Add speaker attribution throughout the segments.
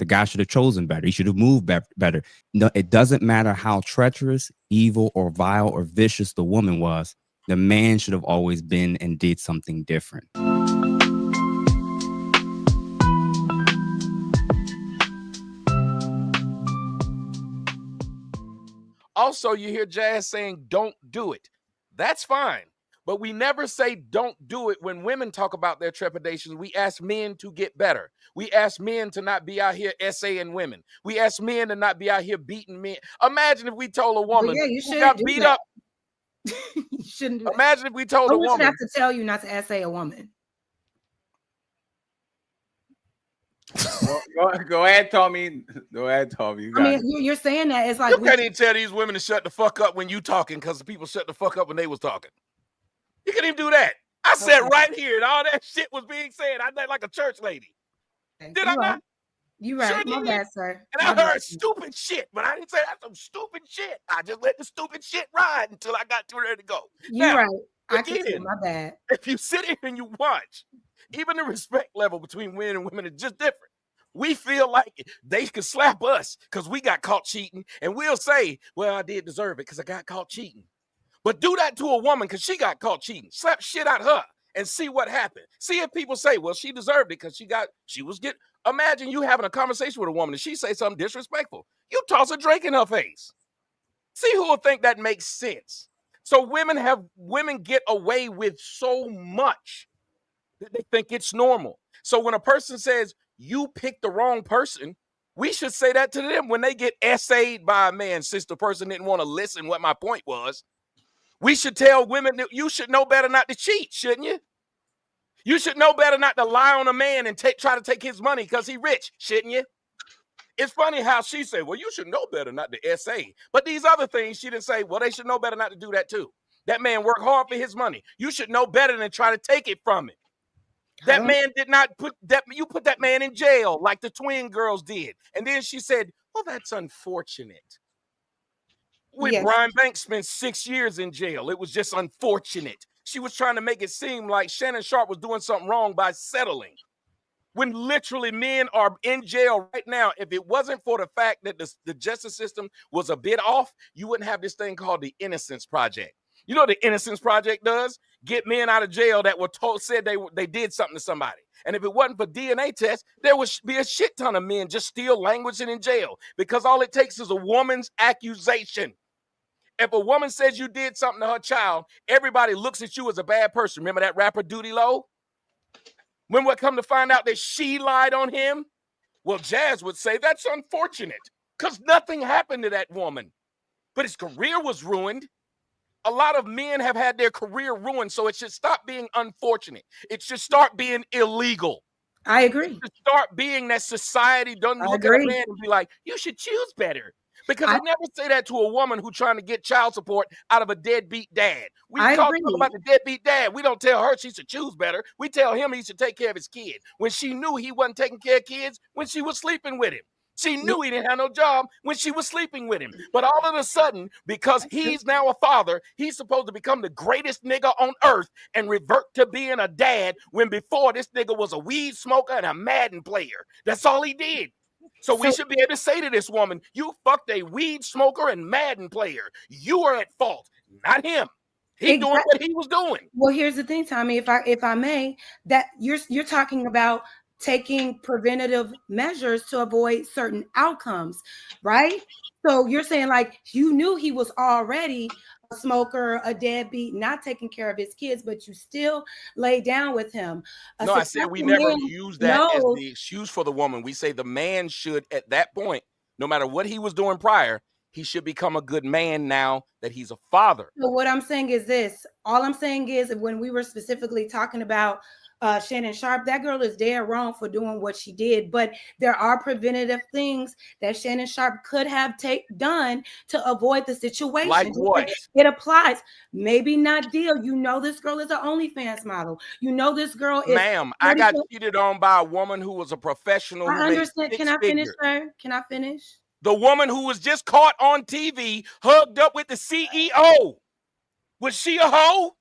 Speaker 1: The guy should have chosen better. He should have moved better. No, it doesn't matter how treacherous, evil, or vile or vicious the woman was. The man should have always been and did something different.
Speaker 2: Also, you hear Jazz saying, don't do it. That's fine. But we never say don't do it when women talk about their trepidations. We ask men to get better. We ask men to not be out here essaying women. We ask men to not be out here beating men. Imagine if we told a woman who got beat up.
Speaker 3: You shouldn't do that.
Speaker 2: Imagine if we told a woman.
Speaker 3: Should have to tell you not to essay a woman.
Speaker 4: Go ahead, Tommy. Go ahead, Tommy.
Speaker 3: I mean, you're saying that it's like
Speaker 2: you can't even tell these women to shut the fuck up when you talking because the people shut the fuck up when they was talking. You can't even do that. I sat right here and all that shit was being said. I did like a church lady. Did I not?
Speaker 3: You right. Sure my bad, sir.
Speaker 2: And I heard stupid shit, but I didn't say that's some stupid shit. I just let the stupid shit ride until I got too ready to go.
Speaker 3: You're right. I can say my bad.
Speaker 2: If you sit here and you watch, even the respect level between men and women is just different. We feel like they could slap us because we got caught cheating, and we'll say, well, I did deserve it because I got caught cheating. But do that to a woman because she got caught cheating. Slap shit out her and see what happened. See if people say, well, she deserved it because she was getting. Imagine you having a conversation with a woman and she say something disrespectful. You toss a drink in her face. See who will think that makes sense. So women get away with so much that they think it's normal. So when a person says you picked the wrong person, we should say that to them when they get essayed by a man, since the person didn't want to listen what my point was. We should tell women that you should know better not to cheat, shouldn't you? You should know better not to lie on a man and try to take his money because he's rich, shouldn't you? It's funny how she said, well, you should know better not to essay. But these other things, she didn't say, well, they should know better not to do that too. That man worked hard for his money. You should know better than try to take it from him. That man did not put that man in jail like the twin girls did. And then she said, well, that's unfortunate. When Brian Banks spent 6 years in jail, it was just unfortunate. She was trying to make it seem like Shannon Sharpe was doing something wrong by settling. When literally men are in jail right now, if it wasn't for the fact that the justice system was a bit off, you wouldn't have this thing called the Innocence Project. You know what the Innocence Project does? Get men out of jail that were said they did something to somebody. And if it wasn't for DNA tests, there would be a shit ton of men just still languishing in jail because all it takes is a woman's accusation. If a woman says you did something to her child, everybody looks at you as a bad person. Remember that rapper Duty Low? When we come to find out that she lied on him, well, Jazz would say that's unfortunate because nothing happened to that woman. But his career was ruined. A lot of men have had their career ruined, so it should stop being unfortunate. It should start being illegal.
Speaker 3: I agree.
Speaker 2: It should start being that society doesn't look at a man and be like, you should choose better. Because I never say that to a woman who's trying to get child support out of a deadbeat dad. We talk about the deadbeat dad. We don't tell her she should choose better. We tell him he should take care of his kid. When she knew he wasn't taking care of kids, when she was sleeping with him. She knew he didn't have no job when she was sleeping with him. But all of a sudden, because he's now a father, he's supposed to become the greatest nigga on earth and revert to being a dad when before this nigga was a weed smoker and a Madden player. That's all he did. So we should be able to say to this woman, you fucked a weed smoker and Madden player. You are at fault, not him. He's doing what he was doing.
Speaker 3: Well, here's the thing, Tommy, if I may, that you're talking about taking preventative measures to avoid certain outcomes, right? So you're saying like you knew he was already a smoker, a deadbeat, not taking care of his kids, but you still lay down with him.
Speaker 2: No, I said we never use that as the excuse for the woman. We say the man should, at that point, no matter what he was doing prior, he should become a good man now that he's a father.
Speaker 3: So what I'm saying is this. All I'm saying is when we were specifically talking about Shannon Sharpe, that girl is dead wrong for doing what she did, but there are preventative things that Shannon Sharpe could have done to avoid the situation.
Speaker 2: Like what?
Speaker 3: It applies. Maybe not deal. You know this girl is an OnlyFans model. You know this girl is.
Speaker 2: Ma'am, I got cheated on by a woman who was a professional.
Speaker 3: I understand. Can I finish, sir? Can I finish?
Speaker 2: The woman who was just caught on TV hugged up with the CEO. Was she a hoe?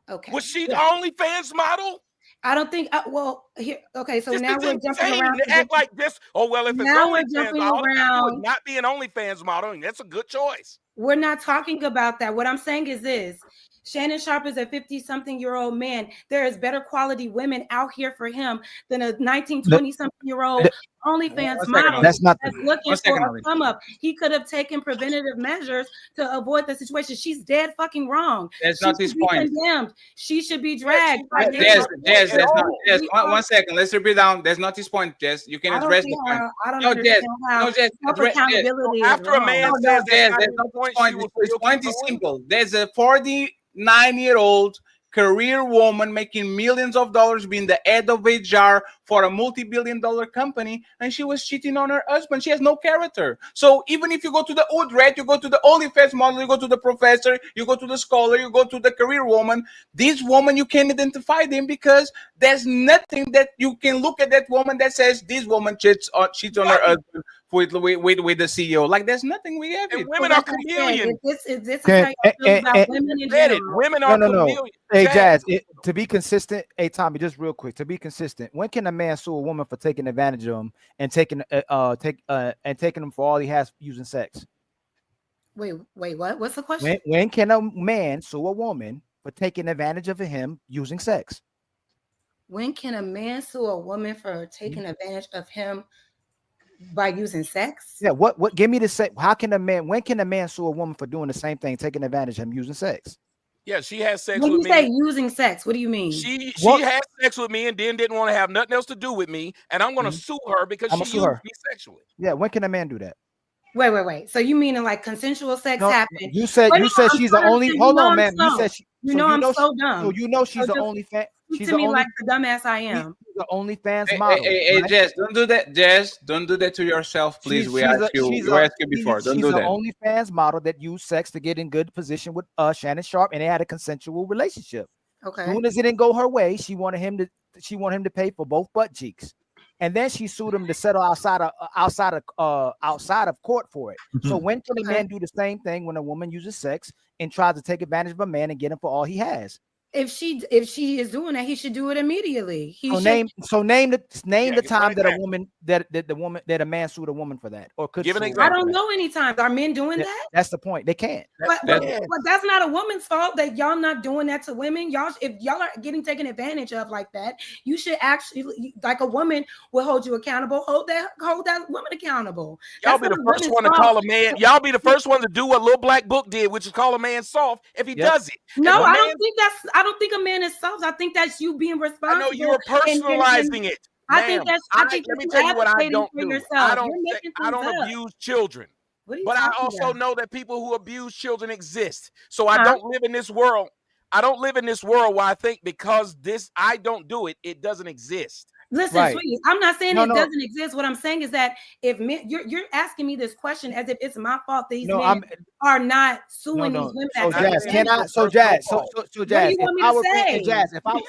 Speaker 3: Okay.
Speaker 2: Was she the OnlyFans model?
Speaker 3: I don't think. Well, here, okay, so
Speaker 2: Just
Speaker 3: now we're jumping
Speaker 2: insane
Speaker 3: around
Speaker 2: to act like this. Oh well, if it's
Speaker 3: now we're
Speaker 2: OnlyFans,
Speaker 3: jumping
Speaker 2: all I gotta do is
Speaker 3: around.
Speaker 2: not be an OnlyFans model, and that's a good choice.
Speaker 3: We're not talking about that. What I'm saying is this. Shannon Sharpe is a 50-something-year-old man. There is better quality women out here for him than a 19, 20-something-year-old OnlyFans model
Speaker 5: That's not
Speaker 3: that's looking
Speaker 4: One second,
Speaker 3: for a
Speaker 4: Ollie.
Speaker 3: come up. He could have taken preventative measures to avoid the situation. She's dead fucking wrong.
Speaker 4: That's
Speaker 3: She
Speaker 4: not his
Speaker 3: should be
Speaker 4: point.
Speaker 3: condemned. She should be dragged.
Speaker 2: right.
Speaker 4: Jess,
Speaker 2: At
Speaker 4: that's not
Speaker 2: all.
Speaker 4: Jess. One second. Let's repeat down. That's not his point, Jess. You can
Speaker 3: I don't
Speaker 4: address
Speaker 3: see
Speaker 4: the point.
Speaker 3: how, I don't
Speaker 4: No, Jess.
Speaker 3: understand how
Speaker 4: No, Jess.
Speaker 3: self-accountability is
Speaker 2: After a
Speaker 3: wrong.
Speaker 2: man
Speaker 4: No,
Speaker 2: says
Speaker 4: Jess,
Speaker 2: that's
Speaker 4: that's
Speaker 2: not
Speaker 4: not
Speaker 2: his point,
Speaker 4: his point.
Speaker 2: she will
Speaker 4: His
Speaker 2: still
Speaker 4: point
Speaker 2: keep
Speaker 4: is
Speaker 2: going.
Speaker 4: simple. There's a 49-year-old career woman making millions of dollars being the head of HR for a multi-billion-dollar company, and she was cheating on her husband. She has no character. So even if you go to the old rat, you go to the OnlyFans model, you go to the professor, you go to the scholar, you go to the career woman, this woman, you can identify them because there's nothing that you can look at that woman that says this woman cheats on her husband with the CEO. Like there's nothing we have
Speaker 2: And
Speaker 4: it.
Speaker 2: women
Speaker 3: So
Speaker 2: are
Speaker 3: like I said,
Speaker 2: chameleons.
Speaker 3: if this is
Speaker 5: Can-
Speaker 3: how you feel about women in
Speaker 2: Said it.
Speaker 3: general.
Speaker 2: Women are
Speaker 5: No.
Speaker 2: chameleons.
Speaker 5: Hey,
Speaker 2: Jazz.
Speaker 5: to be consistent, hey Tommy, just real quick, to be consistent, when can a man sue a woman for taking advantage of him and taking him for all he has using sex?
Speaker 3: Wait, what? What's the question?
Speaker 5: When can a man sue a woman for taking advantage of him using sex?
Speaker 3: When can a man sue a woman for taking advantage of him by using sex?
Speaker 5: Yeah, what give me the sex? When can a man sue a woman for doing the same thing, taking advantage of him using sex?
Speaker 2: Yeah, she has sex
Speaker 3: When
Speaker 2: with
Speaker 3: you
Speaker 2: me.
Speaker 3: say using sex, what do you mean?
Speaker 2: She
Speaker 5: What?
Speaker 2: had sex with me and then didn't want to have nothing else to do with me, and I'm going to sue her because
Speaker 5: I'ma
Speaker 2: she
Speaker 5: sue
Speaker 2: used
Speaker 5: her.
Speaker 2: me sexually.
Speaker 5: Yeah, when can a man do that?
Speaker 3: Wait. So you meaning like consensual sex
Speaker 5: No,
Speaker 3: happened?
Speaker 5: you said
Speaker 3: Wait, no, I'm
Speaker 5: she's the
Speaker 3: trying to
Speaker 5: only.
Speaker 3: understand.
Speaker 5: Hold
Speaker 3: You know
Speaker 5: on,
Speaker 3: I'm
Speaker 5: ma'am. You
Speaker 3: slow.
Speaker 5: said
Speaker 3: You know I'm so dumb.
Speaker 5: So you know she's
Speaker 3: So
Speaker 5: the
Speaker 3: just
Speaker 5: only fan.
Speaker 3: Speak
Speaker 5: She's
Speaker 3: to
Speaker 5: the
Speaker 3: me
Speaker 5: only.
Speaker 3: like the dumbass I
Speaker 5: She's
Speaker 3: am.
Speaker 5: the OnlyFans
Speaker 4: Hey,
Speaker 5: model. right?
Speaker 4: Jess, don't do that. Jess, don't do that to yourself, please. We asked you before. Don't do
Speaker 5: She's
Speaker 4: that.
Speaker 5: an OnlyFans model that used sex to get in good position with Shannon Sharpe, and they had a consensual relationship.
Speaker 3: Okay.
Speaker 5: As soon as it didn't go her way, she wanted him to pay for both butt cheeks, and then she sued him to settle outside of court for it. So when can a man do the same thing when a woman uses sex and tries to take advantage of a man and get him for all he has?
Speaker 3: If she is doing that, he should do it immediately.
Speaker 5: Name the time that
Speaker 2: example.
Speaker 5: a man sued a woman for that or could
Speaker 2: Give an
Speaker 5: sue a
Speaker 2: example.
Speaker 3: I
Speaker 5: woman
Speaker 3: don't
Speaker 5: for
Speaker 3: know any times. Are men doing
Speaker 5: that.
Speaker 3: that?
Speaker 5: That's the point. They can't.
Speaker 3: But that's not a woman's fault that y'all not doing that to women. If y'all are getting taken advantage of like that, you should actually, like a woman will hold you accountable. Hold that woman accountable.
Speaker 2: Y'all be the first one to call a man. Y'all be the first one to do what Little Black Book did, which is call a man soft if he does it.
Speaker 3: No, I don't think a man is soft. I think that's you being responsible.
Speaker 2: I know you were personalizing it.
Speaker 3: I think
Speaker 2: let me tell you what I don't do. I don't abuse children. But I also know that people who abuse children exist. So I don't live in this world. I don't live in this world where I think because I don't do it, it doesn't exist.
Speaker 3: Listen, sweetie, I'm not saying it doesn't exist. What I'm saying is that if men, you're asking me this question as if it's my fault these men are not suing these women.
Speaker 5: So Jazz, if I was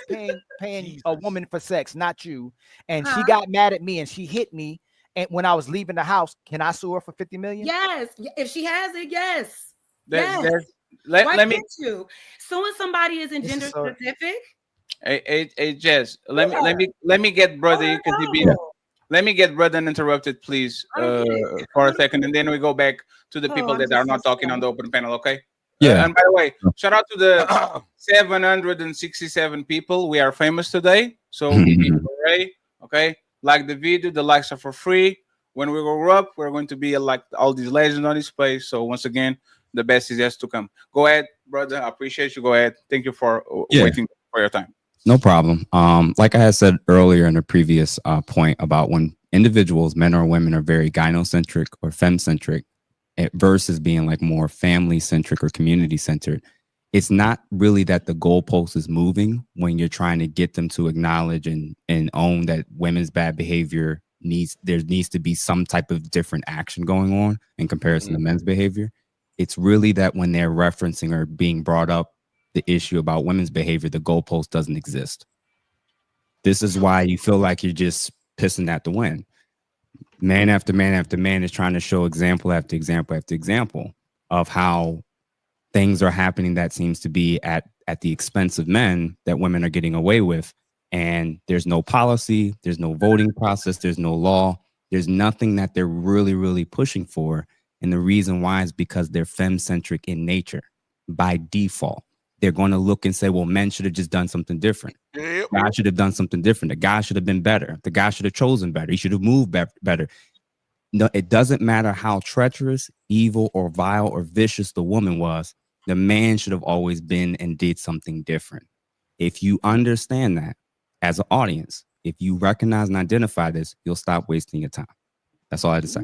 Speaker 5: paying a woman for sex, not you, and she got mad at me and she hit me, and when I was leaving the house, can I sue her for $50 million?
Speaker 3: Yes, if she has it, yes.
Speaker 4: Let me.
Speaker 3: Suing somebody isn't gender specific.
Speaker 4: Hey, Jess, let me get brother let me get brother interrupted, please, for a second, and then we go back to the people that are not talking on the open panel, okay?
Speaker 1: Yeah.
Speaker 4: And by the way, shout out to the 767 people. We are famous today, so okay? Like the video, the likes are for free. When we grow up, we're going to be like all these legends on this place. So once again, the best is yet to come. Go ahead, brother. I appreciate you. Go ahead. Thank you for waiting for your time.
Speaker 1: No problem. Like I had said earlier in the previous point about when individuals, men or women, are very gynocentric or fem-centric versus being like more family-centric or community-centered, it's not really that the goalpost is moving when you're trying to get them to acknowledge and own that women's bad behavior needs to be some type of different action going on in comparison to men's behavior. It's really that when they're referencing or being brought up the issue about women's behavior, the goalpost doesn't exist. This is why you feel like you're just pissing at the wind. Man after man after man is trying to show example after example after example of how things are happening that seems to be at the expense of men that women are getting away with. And there's no policy, there's no voting process, there's no law, there's nothing that they're really, really pushing for. And the reason why is because they're fem-centric in nature by default. They're going to look and say, well, men should have just done something different.
Speaker 2: Yep.
Speaker 1: God should have done something different. The guy should have been better. The guy should have chosen better. He should have moved better. No, it doesn't matter how treacherous, evil, or vile or vicious the woman was. The man should have always been and did something different. If you understand that as an audience, if you recognize and identify this, you'll stop wasting your time. That's all I had to say.